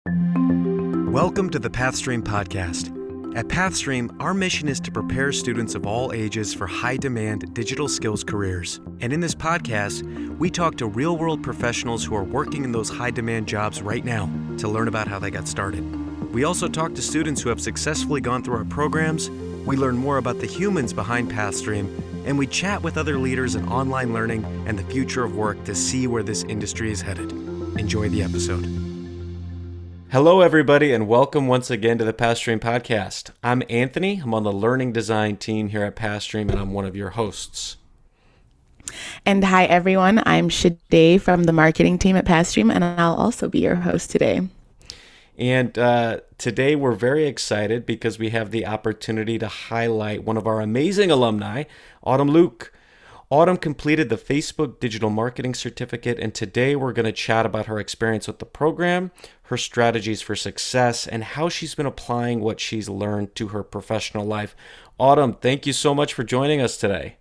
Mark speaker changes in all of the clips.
Speaker 1: Welcome to the Pathstream podcast. At Pathstream, our mission is to prepare students of all ages for high-demand digital skills careers. And in this podcast, we talk to real-world professionals who are working in those high-demand jobs right now to learn about how they got started. We also talk to students who have successfully gone through our programs, we learn more about the humans behind Pathstream, and we chat with other leaders in online learning and the future of work to see where this industry is headed. Enjoy the episode. Hello, everybody, and welcome once again to the Pathstream podcast. I'm Anthony. I'm on the learning design team here at Pathstream, and I'm one of your hosts.
Speaker 2: And hi, everyone. I'm Sade from the marketing team at Pathstream, and I'll also be your host today.
Speaker 1: And today we're very excited because we have the opportunity to highlight one of our amazing alumni, Autumn Luke. Autumn completed the Facebook Digital Marketing Certificate, and today we're going to chat about her experience with the program, her strategies for success, and how she's been applying what she's learned to her professional life. Autumn, thank you so much for joining us today.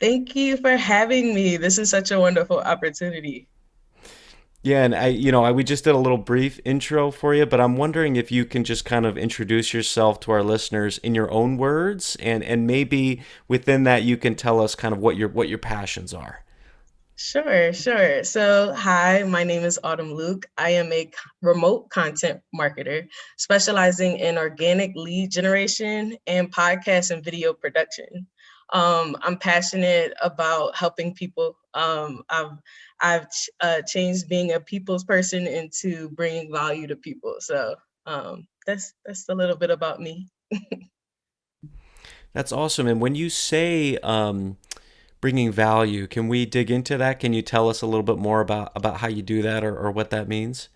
Speaker 3: Thank you for having me. This is such a wonderful opportunity.
Speaker 1: Yeah, and we just did a little brief intro for you, but I'm wondering if you can just kind of introduce yourself to our listeners in your own words, and maybe within that you can tell us kind of what your passions are.
Speaker 3: Sure. So, hi, my name is Autumn Luke. I am a remote content marketer specializing in organic lead generation and podcast and video production. I'm passionate about helping people. I've changed being a people's person into bringing value to people. So that's a little bit about me.
Speaker 1: That's awesome. And when you say bringing value, can we dig into that? Can you tell us a little bit more about how you do that or what that means?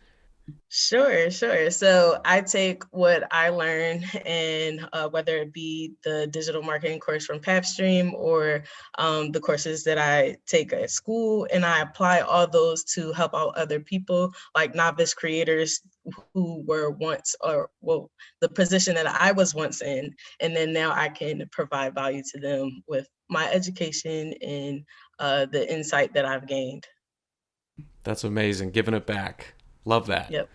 Speaker 3: Sure. So I take what I learn, and whether it be the digital marketing course from Pathstream or the courses that I take at school, and I apply all those to help out other people, like novice creators who were once, the position that I was once in, and then now I can provide value to them with my education and the insight that I've gained.
Speaker 1: That's amazing. Giving it back. Love that.
Speaker 3: Yep.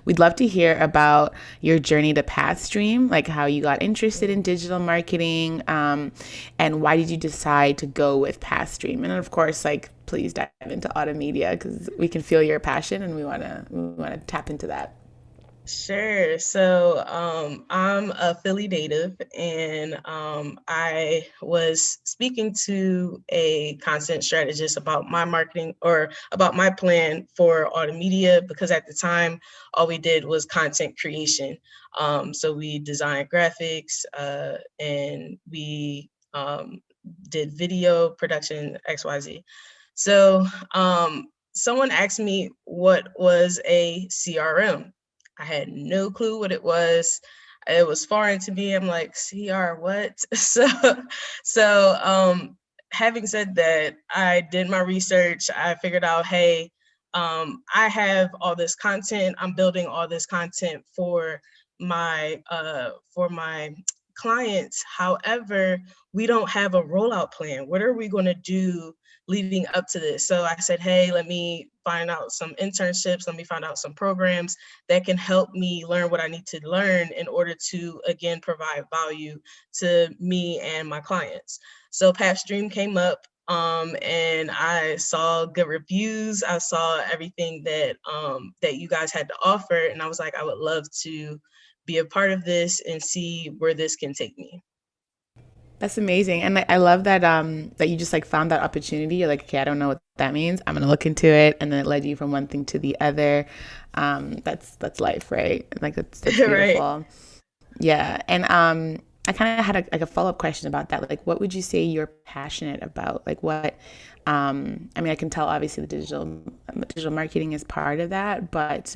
Speaker 2: We'd love to hear about your journey to Pathstream, like how you got interested in digital marketing, and why did you decide to go with Pathstream? And then, of course, please dive into Autumedia because we can feel your passion and we want to tap into that.
Speaker 3: Sure. So I'm a Philly native, and I was speaking to a content strategist about my marketing or about my plan for Autumedia, because at the time, all we did was content creation. So we designed graphics and we did video production, XYZ. So someone asked me what was a CRM. I had no clue what it was. It was foreign to me. I'm like, CR what? So having said that, I did my research. I figured out, hey, I have all this content. I'm building all this content for my clients. However, we don't have a rollout plan. What are we going to do leading up to this? So I said, hey, let me find out some internships. Let me find out some programs that can help me learn what I need to learn in order to, again, provide value to me and my clients. So Pathstream came up, and I saw good reviews. I saw everything that you guys had to offer. And I was like, I would love to be a part of this and see where this can take me.
Speaker 2: That's amazing. And I love that that you just found that opportunity. You're like, okay, I don't know what that means. I'm gonna look into it, and then it led you from one thing to the other. That's life, right? That's beautiful.
Speaker 3: Right.
Speaker 2: Yeah. And I kind of had a follow-up question about that. What would you say you're passionate about? What I mean, I can tell obviously the digital marketing is part of that, but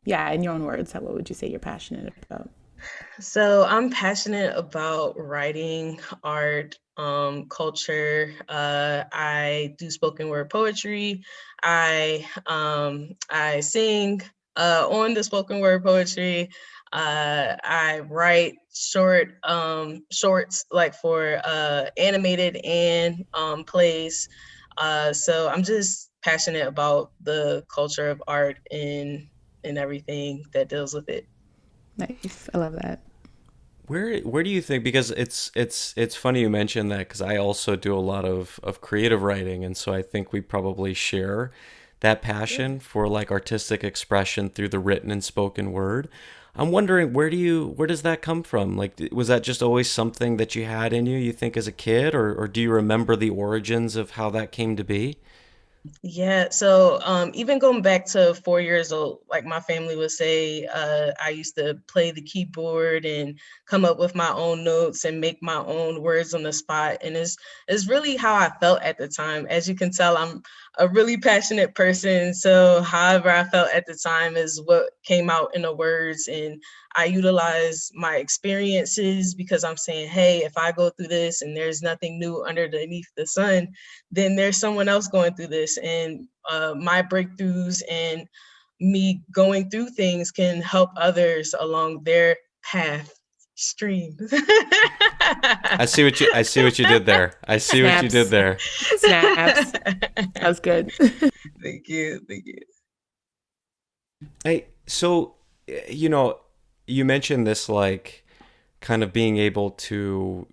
Speaker 2: yeah, in your own words, what would you say you're passionate about?
Speaker 3: So I'm passionate about writing, art, culture. I do spoken word poetry. I sing on the spoken word poetry. I write shorts for animated and plays. So I'm just passionate about the culture of art in and everything that deals with it.
Speaker 2: Nice. I love that.
Speaker 1: Where do you think, because it's funny you mentioned that, because I also do a lot of creative writing, and so I think we probably share that passion for like artistic expression through the written and spoken word. I'm wondering, where does that come from? Like, was that just always something that you had in you think, as a kid, or do you remember the origins of how that came to be?
Speaker 3: Yeah, so even going back to 4 years old, like my family would say, I used to play the keyboard and come up with my own notes and make my own words on the spot. And it's really how I felt at the time. As you can tell, I'm a really passionate person. So however I felt at the time is what came out in the words. And I utilize my experiences because I'm saying, hey, if I go through this and there's nothing new underneath the sun, then there's someone else going through this. And my breakthroughs and me going through things can help others along their path stream.
Speaker 1: I see what you did there. I see what you did
Speaker 2: Snaps.
Speaker 1: there.
Speaker 2: Snaps. That was good.
Speaker 3: Thank you. Thank you.
Speaker 1: So, you mentioned this, like, kind of being able to,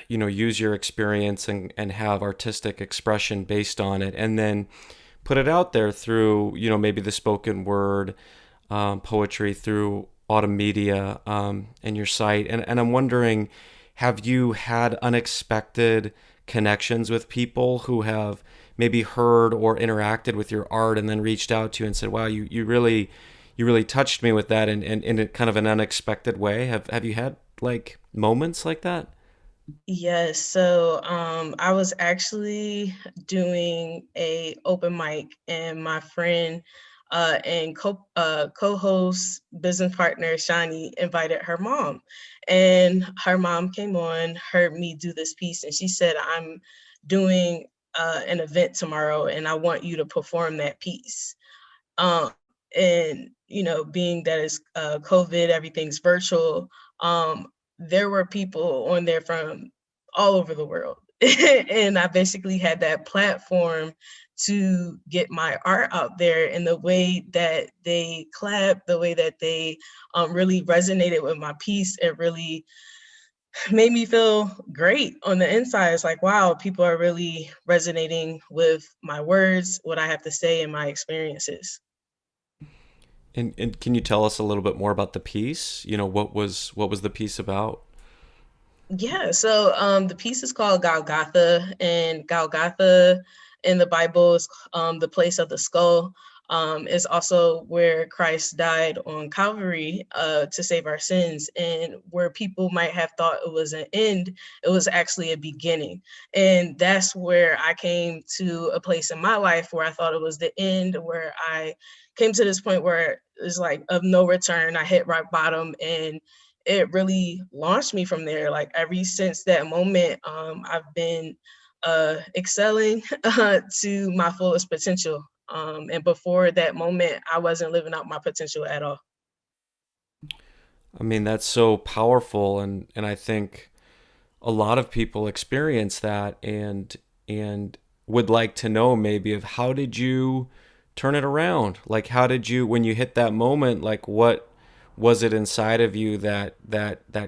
Speaker 1: use your experience and have artistic expression based on it, and then put it out there through, maybe the spoken word, poetry, through Autumedia, and your site. And I'm wondering, have you had unexpected connections with people who have maybe heard or interacted with your art and then reached out to you and said, wow, you really touched me with that, and in a kind of an unexpected way? Have you had like moments like that?
Speaker 3: Yes, so I was actually doing a open mic, and my friend and co-host business partner Shani invited her mom, and her mom came on, heard me do this piece, and she said, "I'm doing an event tomorrow, and I want you to perform that piece." Um, and being that it's COVID, everything's virtual. There were people on there from all over the world, and I basically had that platform to get my art out there. And the way that they clapped, the way that they really resonated with my piece, it really made me feel great on the inside. It's like, wow, people are really resonating with my words, what I have to say, and my experiences.
Speaker 1: And can you tell us a little bit more about the piece? What was the piece about?
Speaker 3: Yeah, so the piece is called Golgotha, and Golgotha in the Bible is the place of the skull. Is also where Christ died on Calvary to save our sins, and where people might have thought it was an end, it was actually a beginning. And that's where I came to a place in my life where I thought it was the end, where I came to this point where it was like of no return. I hit rock bottom, and it really launched me from there. Like ever since that moment, I've been excelling to my fullest potential. And before that moment, I wasn't living out my potential at all.
Speaker 1: I mean, that's so powerful, and I think a lot of people experience that, and would like to know, maybe, of how did you turn it around? Like, how did you, when you hit that moment, like, what was it inside of you that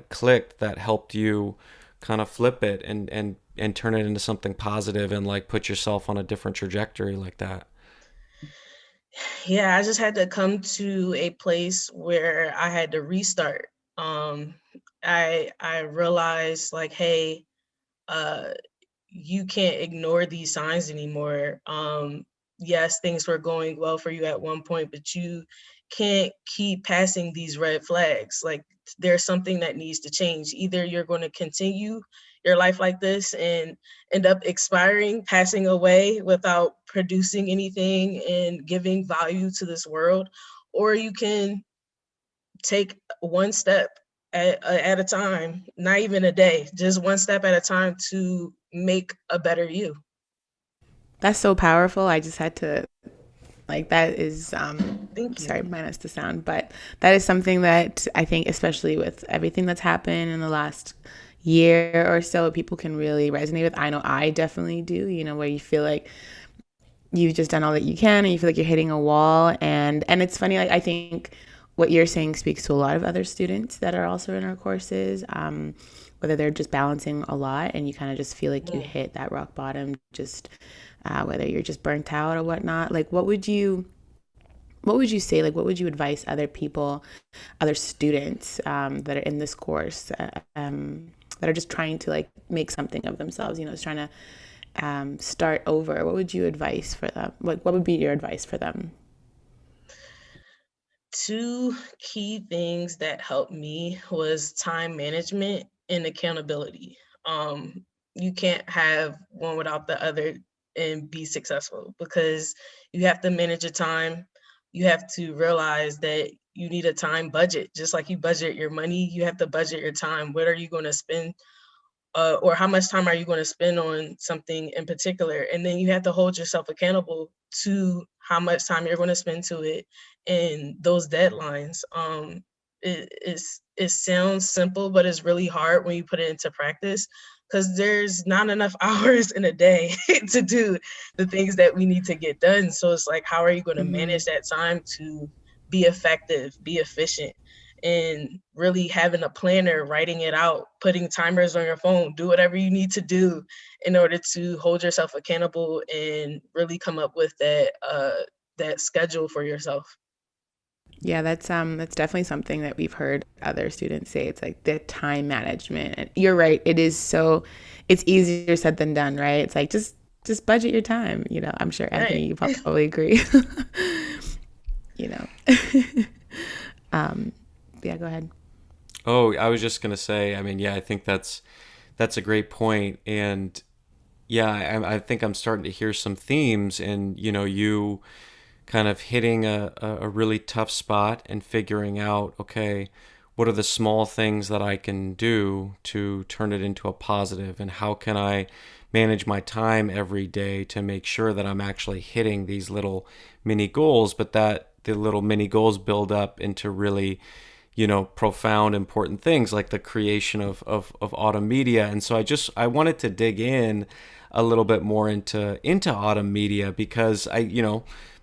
Speaker 1: clicked, that helped you kind of flip it and turn it into something positive, and like put yourself on a different trajectory like that?
Speaker 3: Yeah, I just had to come to a place where I had to restart. Um, I realized like, hey, uh, you can't ignore these signs anymore. Yes, things were going well for you at one point, but you can't keep passing these red flags. Like there's something that needs to change. Either you're going to continue your life like this and end up expiring, passing away without producing anything and giving value to this world, or you can take one step at a time, not even a day, just one step at a time to make a better you.
Speaker 2: That's so powerful. I just had to, like, that is
Speaker 3: Thank
Speaker 2: sorry,
Speaker 3: you.
Speaker 2: minus the sound, but that is something that I think, especially with everything that's happened in the last year or so, people can really resonate with. I know I definitely do, where you feel like you've just done all that you can and you feel like you're hitting a wall. And it's funny, like I think what you're saying speaks to a lot of other students that are also in our courses, whether they're just balancing a lot and you kind of just feel like you hit that rock bottom, just whether you're just burnt out or whatnot. Like what would you say, like what would you advise other people, other students that are in this course, that are just trying to like make something of themselves, just trying to start over? What would you advise for them? What would be your advice for them?
Speaker 3: Two key things that helped me was time management and accountability. You can't have one without the other and be successful, because you have to manage your time. You have to realize that you need a time budget. Just like you budget your money, you have to budget your time. What are you going to spend, or how much time are you going to spend on something in particular? And then you have to hold yourself accountable to how much time you're going to spend to it and those deadlines. It sounds simple, but it's really hard when you put it into practice, because there's not enough hours in a day to do the things that we need to get done. So it's like, how are you going to manage that time to be effective, be efficient? And really having a planner, writing it out, putting timers on your phone, do whatever you need to do in order to hold yourself accountable and really come up with that schedule for yourself.
Speaker 2: Yeah, that's definitely something that we've heard other students say. It's like the time management. And you're right. It's easier said than done, right? It's like just budget your time. I'm sure Anthony,
Speaker 3: Right.
Speaker 2: you probably agree. you know. Yeah, go ahead.
Speaker 1: Oh, I was just gonna say. I mean, yeah, I think that's a great point, and yeah, I think I'm starting to hear some themes, and you kind of hitting a really tough spot and figuring out, okay, what are the small things that I can do to turn it into a positive, and how can I manage my time every day to make sure that I'm actually hitting these little mini goals, but that the little mini goals build up into really profound, important things like the creation of Autumedia. And so I wanted to dig in a little bit more into Autumedia, because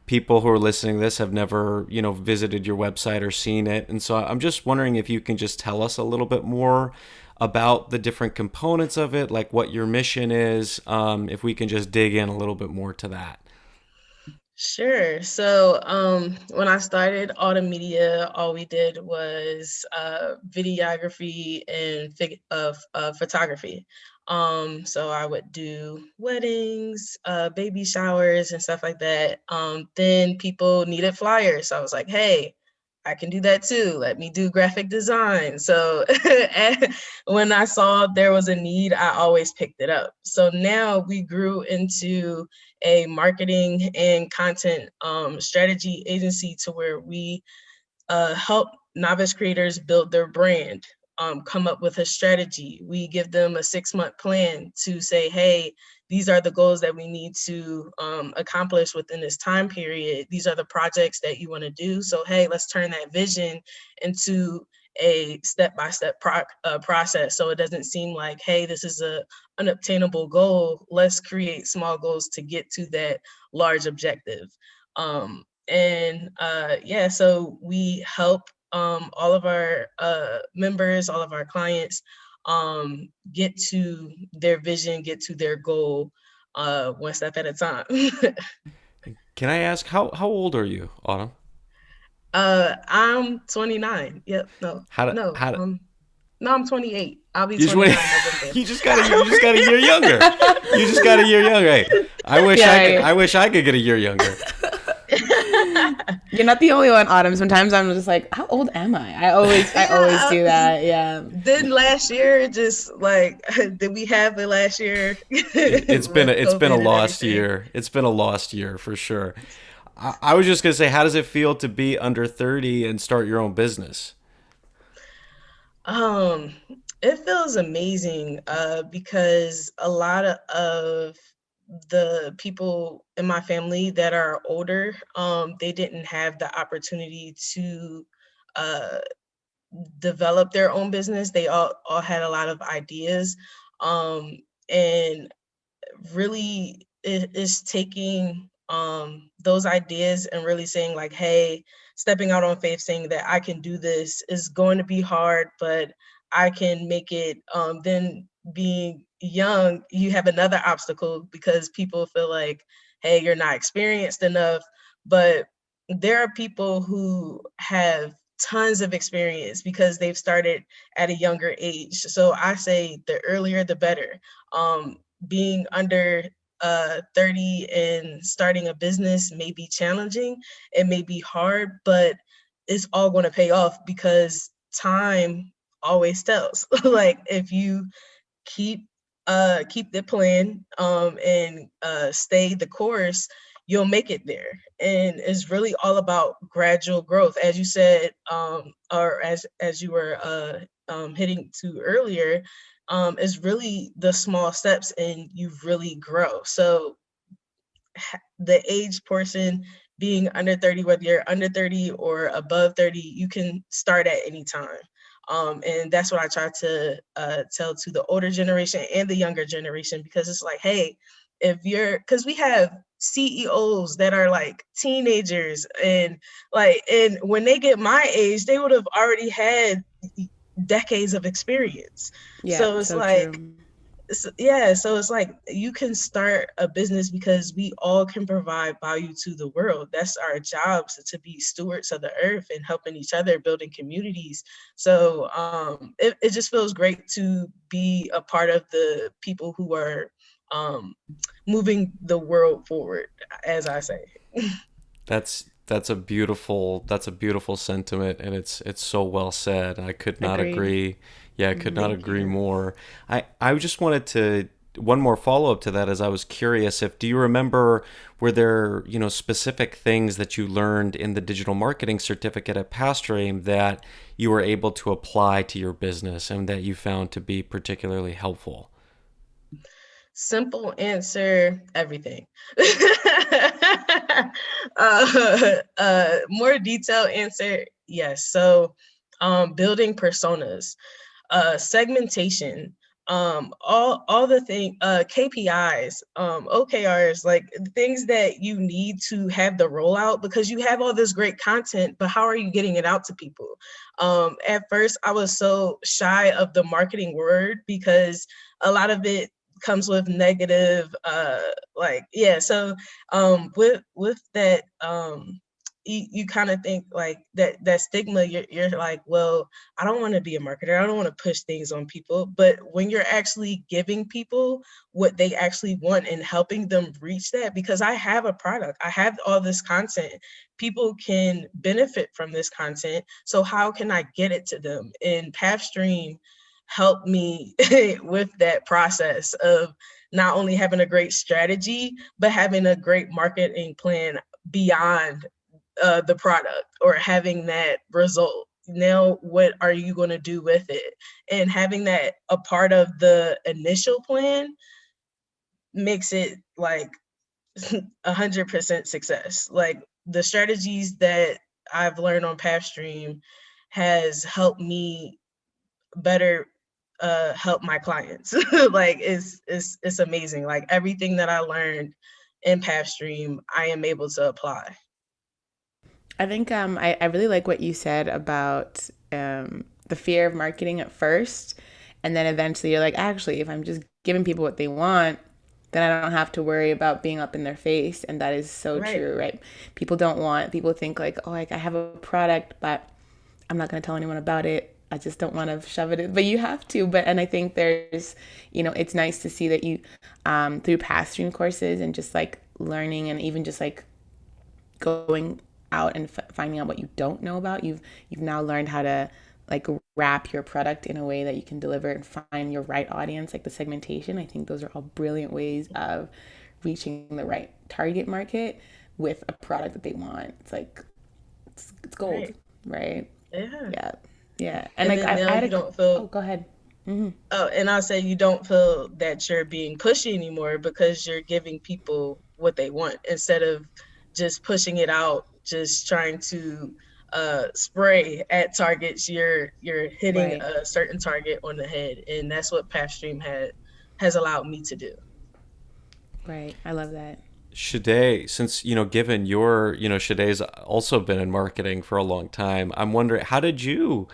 Speaker 1: people who are listening to this have never, visited your website or seen it. And so I'm just wondering if you can just tell us a little bit more about the different components of it, like what your mission is, if we can just dig in a little bit more to that.
Speaker 3: Sure. So when I started Autumedia, all we did was videography and photography. So I would do weddings, baby showers, and stuff like that. Then people needed flyers, so I was like, "Hey, I can do that too. Let me do graphic design." So when I saw there was a need, I always picked it up. So now we grew into a marketing and content strategy agency, to where we help novice creators build their brand, come up with a strategy. We give them a 6-month plan to say, hey, these are the goals that we need to accomplish within this time period. These are the projects that you want to do. So, hey, let's turn that vision into a step-by-step process. So it doesn't seem like, hey, this is a unobtainable goal. Let's create small goals to get to that large objective. So we help all of our members, all of our clients get to their vision, get to their goal, one step at a time.
Speaker 1: Can I ask how old are you, Autumn?
Speaker 3: I'm 29. Yep. No,
Speaker 1: How to
Speaker 3: no.
Speaker 1: how to
Speaker 3: No, I'm 28. I'll be
Speaker 1: You just wait.
Speaker 3: 29 November.
Speaker 1: You just got a year younger. You just got a year younger. Hey, I wish I could get a year younger.
Speaker 2: You're not the only one, Autumn. Sometimes I'm just like, how old am I? I always do that. Yeah.
Speaker 3: Then last year, just like, did we have it last year?
Speaker 1: It's been
Speaker 3: With
Speaker 1: it's been a
Speaker 3: COVID and
Speaker 1: lost
Speaker 3: everything.
Speaker 1: year. It's been a lost year for sure. I was just gonna say, how does it feel to be under 30 and start your own business?
Speaker 3: Um, it feels amazing because a lot of the people in my family that are older, they didn't have the opportunity to uh, develop their own business. They all had a lot of ideas, um, and really it is taking those ideas and really saying like, hey, stepping out on faith, saying that I can do this is going to be hard, but I can make it. Then being young, you have another obstacle because people feel like, hey, you're not experienced enough. But there are people who have tons of experience because they've started at a younger age. So I say the earlier, the better. Being under 30 and starting a business may be challenging, it may be hard, but it's all going to pay off because time always tells. Like if you keep keep the plan and stay the course, you'll make it there. And it's really all about gradual growth, as you said, or as you were hitting to earlier. Is really the small steps and you really grow. So the age portion, being under 30, whether you're under 30 or above 30, you can start at any time. And that's what I try to tell to the older generation and the younger generation, because it's like, hey, if you're, because we have CEOs that are like teenagers, and like, and when they get my age, they would have already had decades of experience.
Speaker 2: Yeah,
Speaker 3: So it's
Speaker 2: so
Speaker 3: like,
Speaker 2: true.
Speaker 3: yeah, so it's like you can start a business because we all can provide value to the world. That's our jobs, to be stewards of the earth and helping each other, building communities. So it just feels great to be a part of the people who are um, moving the world forward, as I say.
Speaker 4: That's a beautiful sentiment, and it's so well said. I could not
Speaker 2: Agreed.
Speaker 4: agree. Yeah, I could not
Speaker 3: Thank
Speaker 4: agree
Speaker 3: you.
Speaker 4: more. I just wanted to one more follow up to that, as I was curious, if do you remember, were there, specific things that you learned in the digital marketing certificate at Pathstream that you were able to apply to your business and that you found to be particularly helpful?
Speaker 3: Simple answer, everything. More detailed answer, yes. So building personas, segmentation, all the thing, KPIs, OKRs, like things that you need to have the rollout, because you have all this great content, but how are you getting it out to people? At first I was so shy of the marketing word because a lot of it comes with negative like, yeah. So with that, you kind of think like that stigma, you're like, well, I don't want to be a marketer, I don't want to push things on people. But when you're actually giving people what they actually want and helping them reach that, because I have a product, I have all this content, people can benefit from this content, so how can I get it to them? And Pathstream helped me with that process of not only having a great strategy, but having a great marketing plan beyond the product or having that result. Now, what are you going to do with it? And having that a part of the initial plan makes it like 100% success. Like the strategies that I've learned on Pathstream has helped me better help my clients. Like it's amazing. Like everything that I learned in Pathstream, I am able to apply.
Speaker 2: I think I really like what you said about the fear of marketing at first. And then eventually you're like, actually, if I'm just giving people what they want, then I don't have to worry about being up in their face. And that is so
Speaker 3: Right.
Speaker 2: true, right? People think like, oh, like I have a product, but I'm not going to tell anyone about it. I just don't want to shove it in, but you have to. And I think there's, it's nice to see that you, through past stream courses and just like learning and even just like going out and finding out what you don't know about, you've now learned how to like wrap your product in a way that you can deliver and find your right audience, like the segmentation. I think those are all brilliant ways of reaching the right target market with a product that they want. It's like it's gold,
Speaker 3: Right.
Speaker 2: right?
Speaker 3: Yeah.
Speaker 2: Yeah, yeah. And
Speaker 3: And
Speaker 2: like
Speaker 3: then now
Speaker 2: I had
Speaker 3: you
Speaker 2: a
Speaker 3: don't
Speaker 2: oh,
Speaker 3: feel,
Speaker 2: go ahead.
Speaker 3: oh, and I'll say you don't feel that you're being pushy anymore because you're giving people what they want instead of just pushing it out, just trying to spray at targets. You're hitting
Speaker 2: Right,
Speaker 3: a certain target on the head, and that's what Pathstream has allowed me to do.
Speaker 2: right. I love that.
Speaker 4: Sade, since, given Sade's also been in marketing for a long time, I'm wondering, how did you,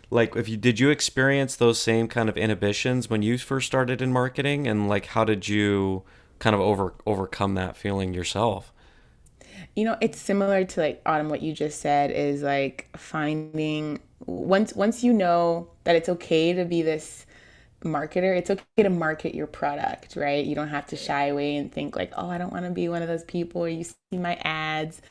Speaker 4: like, did you experience those same kind of inhibitions when you first started in marketing? And like, how did you kind of overcome that feeling yourself?
Speaker 2: It's similar to like Autumn, what you just said is like finding once you know that it's okay to be this marketer, it's okay to market your product, right? You don't have to shy away and think like, oh, I don't want to be one of those people where you see my ads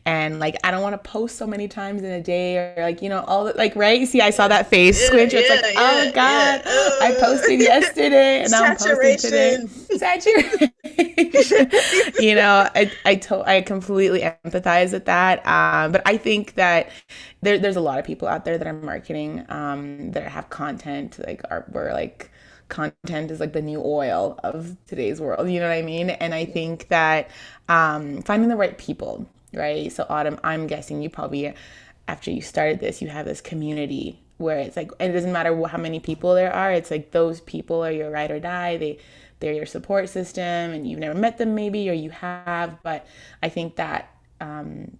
Speaker 2: and like I don't want to post so many times in a day or like, all like, right? See, I saw that face squinch. It's like, oh God, I posted yesterday and now I'm posting today. Saturation. I completely empathize with that. But I think that there's a lot of people out there that are marketing that have content where like content is like the new oil of today's world. You know what I mean? And I think that finding the right people, right? So Autumn, I'm guessing you probably, after you started this, you have this community where it's like, and it doesn't matter how many people there are. It's like those people are your ride or die. They're your support system, and you've never met them maybe, or you have. But I think that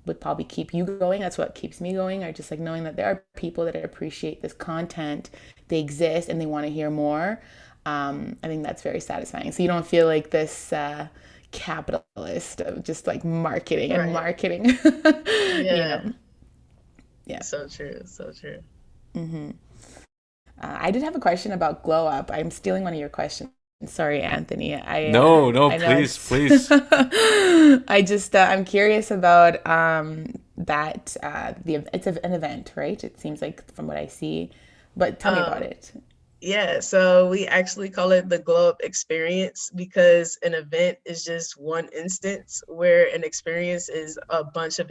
Speaker 2: would probably keep you going. That's what keeps me going, or just like knowing that there are people that appreciate this content, they exist, and they want to hear more. I think that's very satisfying. So you don't feel like this capitalist of just like marketing and marketing.
Speaker 3: Yeah.
Speaker 2: Yeah.
Speaker 3: So true. So true.
Speaker 2: I did have a question about GLOwUP. I'm stealing one of your questions. Sorry, Anthony.
Speaker 4: No,
Speaker 2: I know
Speaker 4: please.
Speaker 2: I'm curious about that. It's an event, right? It seems like from what I see, but tell me about it.
Speaker 3: Yeah, so we actually call it the GLOwUP experience because an event is just one instance where an experience is a bunch of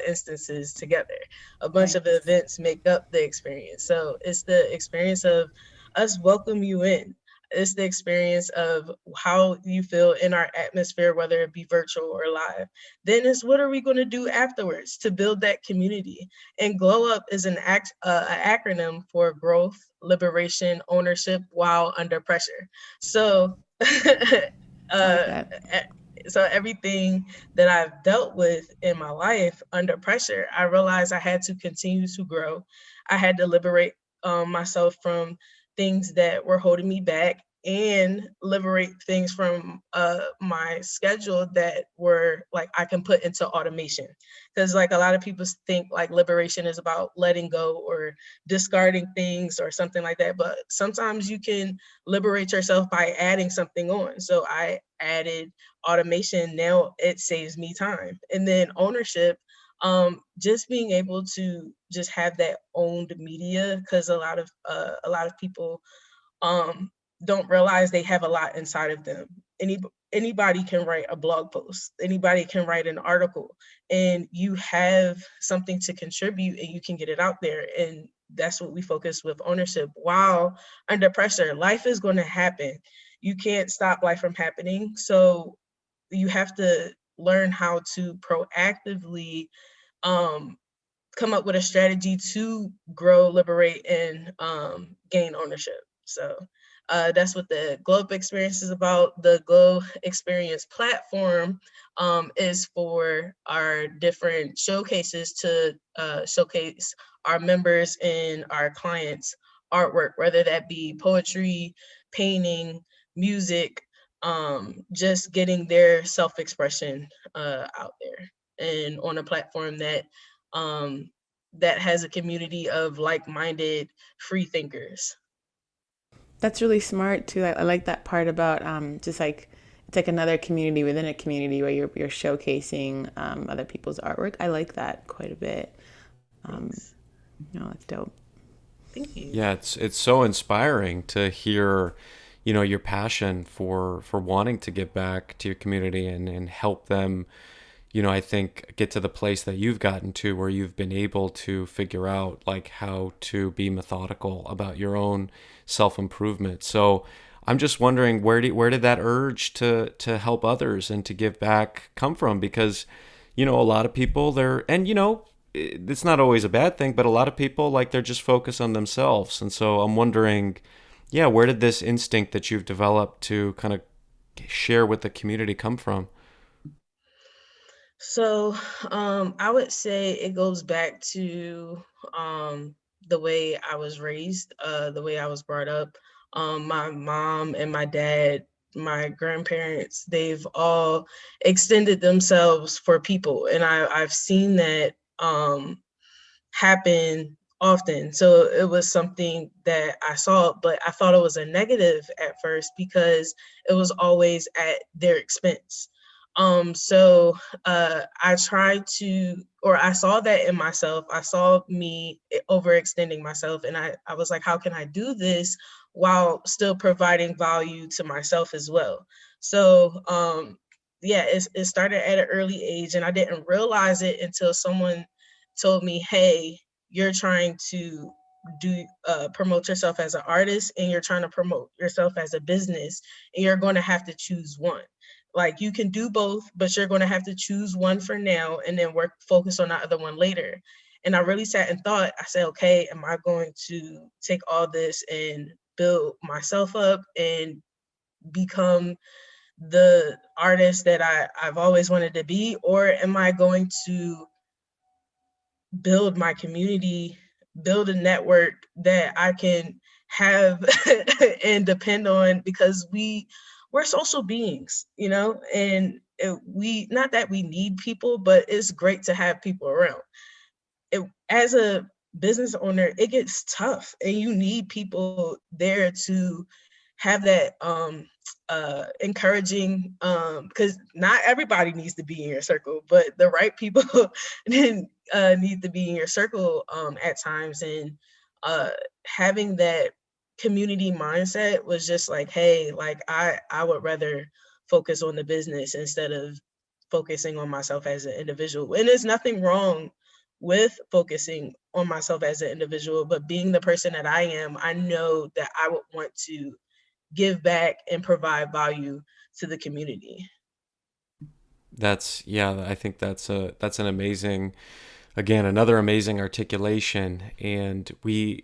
Speaker 3: instances together. A bunch of events make up the experience. So it's the experience of us welcome you in. It's the experience of how you feel in our atmosphere, whether it be virtual or live. Then it's what are we going to do afterwards to build that community? And GLOwUP is an acronym for growth, liberation, ownership while under pressure. So, so everything that I've dealt with in my life under pressure, I realized I had to continue to grow. I had to liberate myself from things that were holding me back and liberate things from my schedule that were like I can put into automation. Because like a lot of people think like liberation is about letting go or discarding things or something like that. But sometimes you can liberate yourself by adding something on. So I added automation. Now it saves me time. And then ownership, just being able to just have that owned media, because a lot of people don't realize they have a lot inside of them. Anybody can write a blog post, anybody can write an article, and you have something to contribute and you can get it out there. And that's what we focus with ownership. While under pressure, life is going to happen. You can't stop life from happening. So you have to learn how to proactively come up with a strategy to grow, liberate, and gain ownership. So that's what the GLOwUP experience is about. The Glow Experience platform is for our different showcases to showcase our members and our clients' artwork, whether that be poetry, painting, music, just getting their self-expression out there and on a platform that that has a community of like-minded free thinkers.
Speaker 2: That's really smart too. I like that part about just like it's like another community within a community where you're showcasing other people's artwork. I like that quite a bit. It's dope.
Speaker 3: Thank you.
Speaker 4: Yeah, it's so inspiring to hear, your passion for wanting to give back to your community and help them, I think get to the place that you've gotten to where you've been able to figure out like how to be methodical about your own self-improvement. So I'm just wondering where did that urge to help others and to give back come from? Because, a lot of people it's not always a bad thing, but a lot of people like they're just focused on themselves. And so I'm wondering, where did this instinct that you've developed to kind of share with the community come from?
Speaker 3: So I would say it goes back to the way I was raised, the way I was brought up. My mom and my dad, my grandparents, they've all extended themselves for people. And I've seen that happen often. So it was something that I saw, but I thought it was a negative at first because it was always at their expense. I tried to, or I saw that in myself. I saw me overextending myself, and I was like, how can I do this while still providing value to myself as well? So, yeah, it started at an early age, and I didn't realize it until someone told me, hey, you're trying to promote yourself as an artist, and you're trying to promote yourself as a business, and you're going to have to choose one. Like, you can do both, but you're going to have to choose one for now and then focus on the other one later. And I really sat and thought. I said, okay, am I going to take all this and build myself up and become the artist that I've always wanted to be, or am I going to build my community, build a network that I can have and depend on, because we're social beings, and we, not that we need people, but it's great to have people around. As a business owner, it gets tough, and you need people there to have that encouraging, because not everybody needs to be in your circle, but the right people need to be in your circle at times. And having that community mindset was just like, hey, like I would rather focus on the business instead of focusing on myself as an individual. And there's nothing wrong with focusing on myself as an individual, but being the person that I am, I know that I would want to give back and provide value to the community.
Speaker 4: I think that's an amazing, again, another amazing articulation. And we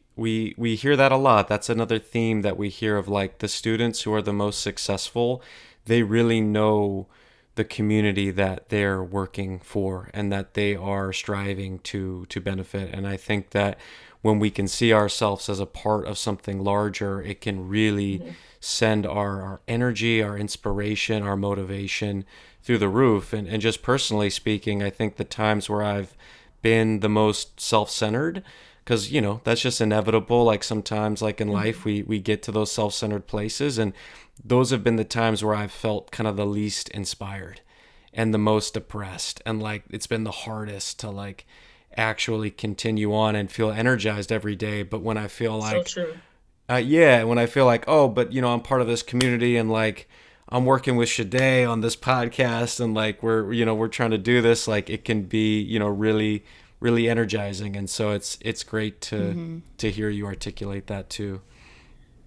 Speaker 4: hear that a lot. That's another theme that we hear of, like, the students who are the most successful, they really know the community that they're working for and that they are striving to benefit. And I think that when we can see ourselves as a part of something larger, it can really send our energy, our inspiration, our motivation through the roof. And just personally speaking, I think the times where I've been the most self-centered, because that's just inevitable. Like, sometimes, like in life, we get to those self-centered places, and those have been the times where I've felt kind of the least inspired and the most depressed, and like it's been the hardest to like actually continue on and feel energized every day. But when I feel like,
Speaker 3: So true.
Speaker 4: when I feel like, oh, but I'm part of this community, and like I'm working with Sade on this podcast, and like we're trying to do this, like it can be really, really energizing. And so it's great to hear you articulate that too.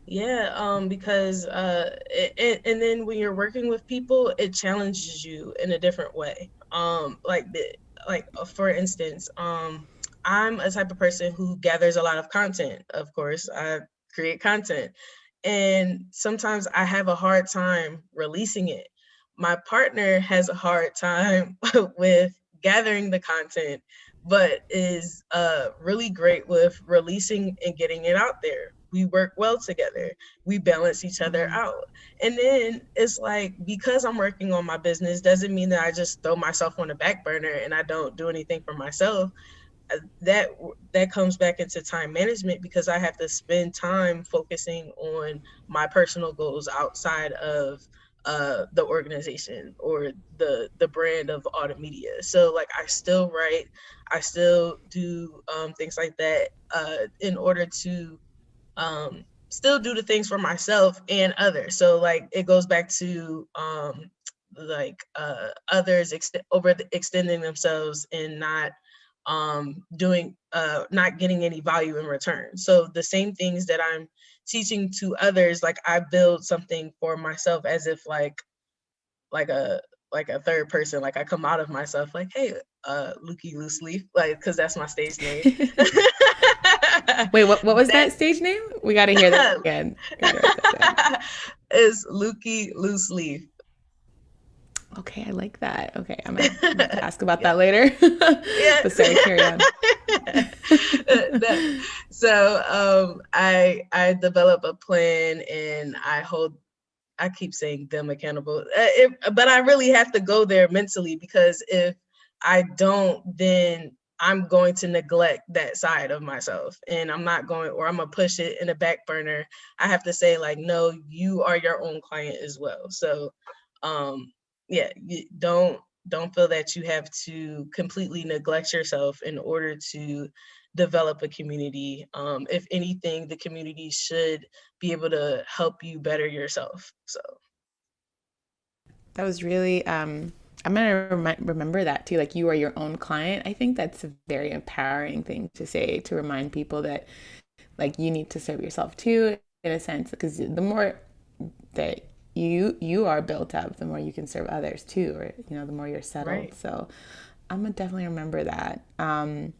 Speaker 3: Yeah, because and then when you're working with people, it challenges you in a different way. For instance, I'm a type of person who gathers a lot of content. Of course, I create content, and sometimes I have a hard time releasing it. My partner has a hard time with gathering the content, but is really great with releasing and getting it out there. We work well together. We balance each other out. And then it's like, because I'm working on my business doesn't mean that I just throw myself on the back burner and I don't do anything for myself. That comes back into time management, because I have to spend time focusing on my personal goals outside of the organization or the brand of Autumedia. So like, I still write, I still do things like that in order to still do the things for myself and others. So like, it goes back to others extending themselves and not not getting any value in return. So the same things that I'm teaching to others, like I build something for myself as if like a third person. Like, I come out of myself like, hey, Lukey Loose Leaf, like, because that's my stage name.
Speaker 2: Wait, what was that stage name? We got to hear that again.
Speaker 3: It's Lukey Loose Leaf.
Speaker 2: Okay, I like that. Okay, I'm gonna have to ask about that later. But sorry, carry on.
Speaker 3: So I develop a plan, and I keep saying them accountable, but I really have to go there mentally, because if I don't, then I'm going to neglect that side of myself, and I'm gonna push it in the back burner. I have to say, like, no, you are your own client as well. So, yeah, you don't feel that you have to completely neglect yourself in order to develop a community. If anything, the community should be able to help you better yourself. So
Speaker 2: That was really, I'm gonna remember that too. Like, you are your own client. I think that's a very empowering thing to say, to remind people that, like, you need to serve yourself too, in a sense, because the more that you are built up, the more you can serve others too, or the more you're settled.
Speaker 3: right.
Speaker 2: So I'm gonna definitely remember that. I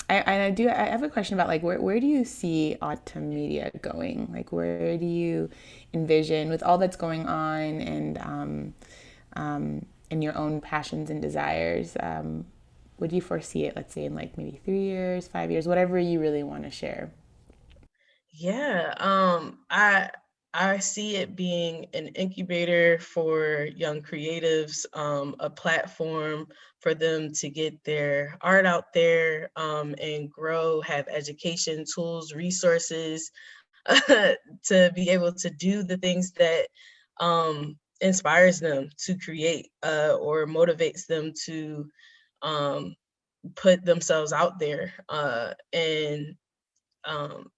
Speaker 2: have a question about, like, where do you see Autumedia going? Like, where do you envision, with all that's going on, and your own passions and desires? Would you foresee it, let's say, in like maybe 3 years, 5 years, whatever you really want to share?
Speaker 3: Yeah, I see it being an incubator for young creatives, a platform for them to get their art out there, and grow, have education, tools, resources, to be able to do the things that inspires them to create, or motivates them to um, put themselves out there, and um,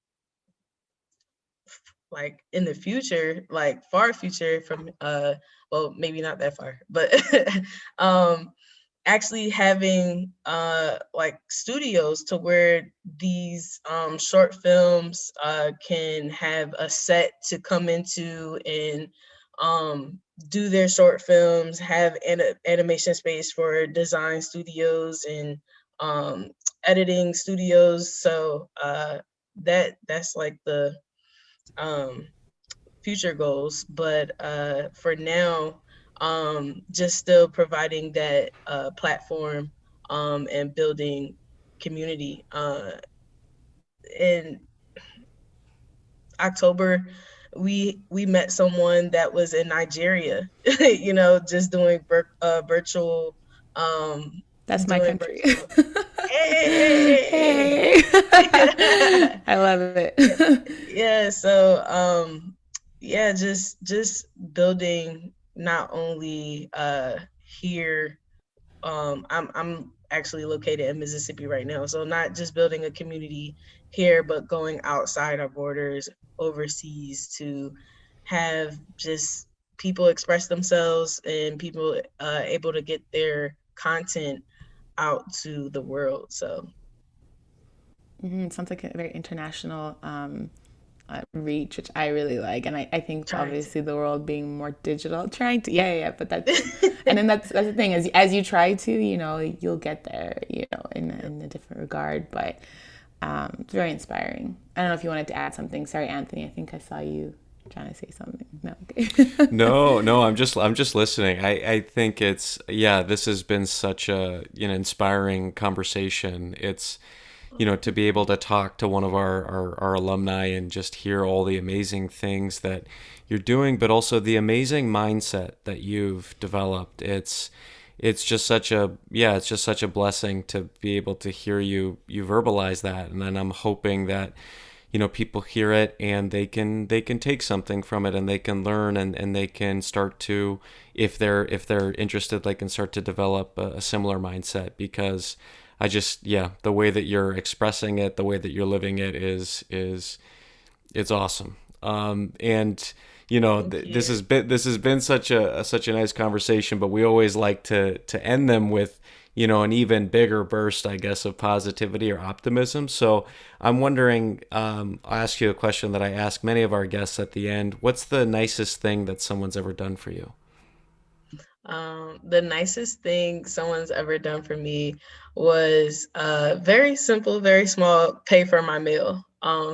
Speaker 3: like in the future, like far future from well, maybe not that far, but um actually having like studios to where these short films can have a set to come into and do their short films, have animation space for design studios and um editing studios. So that's like the um future goals, but for now, just still providing that platform, and building community. In October, we met someone that was in Nigeria, just doing virtual,
Speaker 2: That's my
Speaker 3: doing
Speaker 2: country.
Speaker 3: virtual. Hey,
Speaker 2: Hey. I love
Speaker 3: yeah,
Speaker 2: it.
Speaker 3: yeah. So, yeah, just building not only here. I'm actually located in Mississippi right now, so not just building a community here, but going outside our borders, overseas, to have just people express themselves and people able to get their content out to the world. So
Speaker 2: It sounds like a very international reach, which I really like. And I think,
Speaker 3: trying
Speaker 2: obviously, the world being more digital, trying to, yeah. But and then that's the thing, as you try to, you'll get there, in a different regard. But it's very inspiring. I don't know if you wanted to add something. Sorry, Anthony. I think I saw you trying to say something. No, okay.
Speaker 4: No, I'm just listening. I think it's, yeah, this has been such a, inspiring conversation. It's, to be able to talk to one of our alumni and just hear all the amazing things that you're doing, but also the amazing mindset that you've developed. It's just such a, yeah, it's just such a blessing to be able to hear you verbalize that. And then I'm hoping that, people hear it and they can take something from it, and they can learn, and they can start to, if they're interested, they can start to develop a similar mindset. Because yeah, the way that you're expressing it, the way that you're living it it's awesome. And
Speaker 3: thank
Speaker 4: this
Speaker 3: you.
Speaker 4: has been such a nice conversation, but we always like to end them with, an even bigger burst, I guess, of positivity or optimism. So I'm wondering, I'll ask you a question that I ask many of our guests at the end. What's the nicest thing that someone's ever done for you?
Speaker 3: The nicest thing someone's ever done for me was very simple, very small, pay for my meal.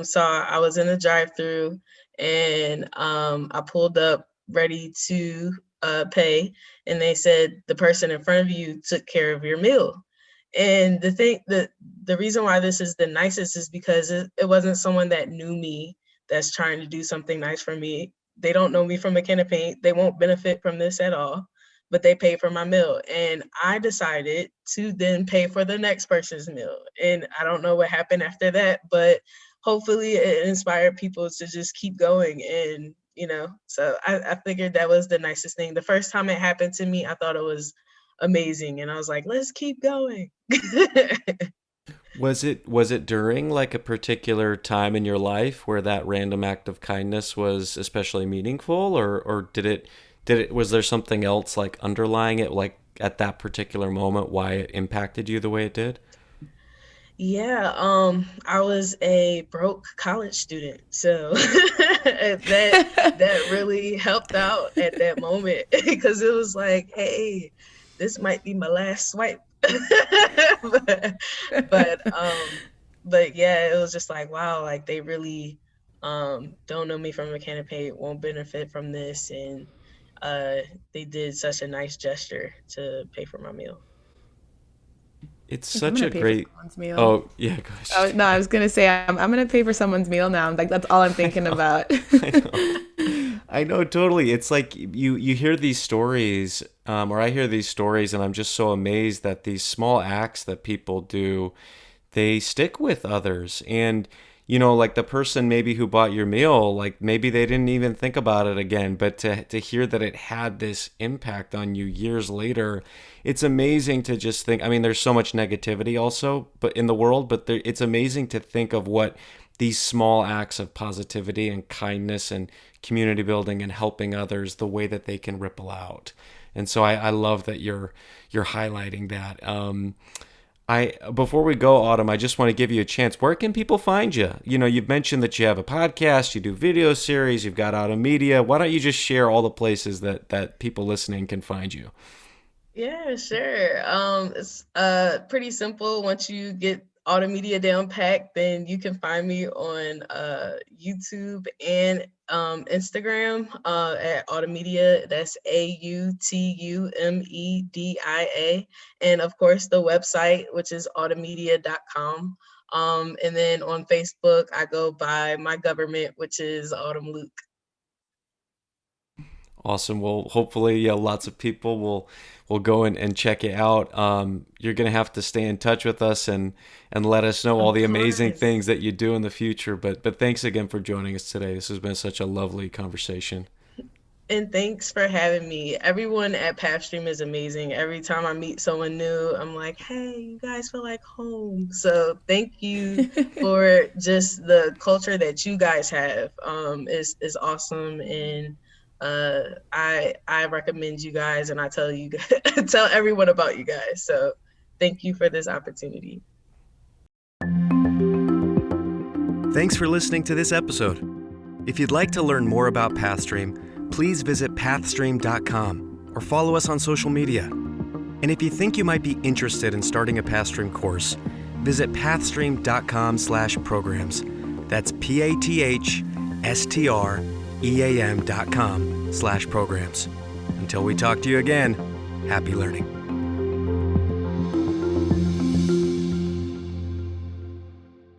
Speaker 3: So I was in the drive-through, and I pulled up ready to pay, and they said the person in front of you took care of your meal. And the reason why this is the nicest is because it wasn't someone that knew me that's trying to do something nice for me. They don't know me from a can of paint. They won't benefit from this at all, but they paid for my meal. And I decided to then pay for the next person's meal. And I don't know what happened after that, but hopefully it inspired people to just keep going. And, so I figured that was the nicest thing. The first time it happened to me, I thought it was amazing. And I was like, let's keep going.
Speaker 4: Was it during like a particular time in your life where that random act of kindness was especially meaningful, or was there something else like underlying it, like at that particular moment, why it impacted you the way it did?
Speaker 3: Yeah, I was a broke college student, so that really helped out at that moment, because it was like, hey, this might be my last swipe. but yeah, it was just like, wow, like they really don't know me from a can of paint, won't benefit from this, and they did such a nice gesture to pay for my meal.
Speaker 4: It's
Speaker 2: I'm
Speaker 4: such
Speaker 2: gonna
Speaker 4: a
Speaker 2: pay
Speaker 4: great.
Speaker 2: for someone's meal.
Speaker 4: Oh yeah, gosh.
Speaker 2: Oh, no, I was gonna say I'm gonna pay for someone's meal now. Like that's all I'm thinking about.
Speaker 4: I know totally. It's like you hear these stories, or I hear these stories, and I'm just so amazed that these small acts that people do, they stick with others. And like the person maybe who bought your meal, like maybe they didn't even think about it again, but to hear that it had this impact on you years later, it's amazing to just think. I mean, there's so much negativity also, but in the world, but it's amazing to think of what these small acts of positivity and kindness and community building and helping others, the way that they can ripple out. And so I love that you're highlighting that. Before we go, Autumn, I just want to give you a chance. Where can people find you? You've mentioned that you have a podcast, you do video series, you've got Autumedia. Why don't you just share all the places that people listening can find you?
Speaker 3: Yeah, sure. It's pretty simple. Once you get Autumedia down packed, then you can find me on YouTube and Instagram at Autumedia. That's AUTUMEDIA. And of course, the website, which is autumedia.com. And then on Facebook, I go by my government, which is Autumn Luke.
Speaker 4: Awesome. Well, hopefully, yeah, lots of people will go and check it out. You're gonna have to stay in touch with us and let us know all the amazing things that you do in the future. But thanks again for joining us today. This has been such a lovely conversation.
Speaker 3: And thanks for having me. Everyone at Pathstream is amazing. Every time I meet someone new, I'm like, hey, you guys feel like home. So thank you for just the culture that you guys have. Is awesome. And I recommend you guys, and I tell everyone about you guys. So thank you for this opportunity.
Speaker 1: Thanks for listening to this episode. If you'd like to learn more about Pathstream, please visit pathstream.com or follow us on social media. And if you think you might be interested in starting a Pathstream course, visit pathstream.com/programs. That's PATHSTREAM.com/programs. Until we talk to you again, happy learning.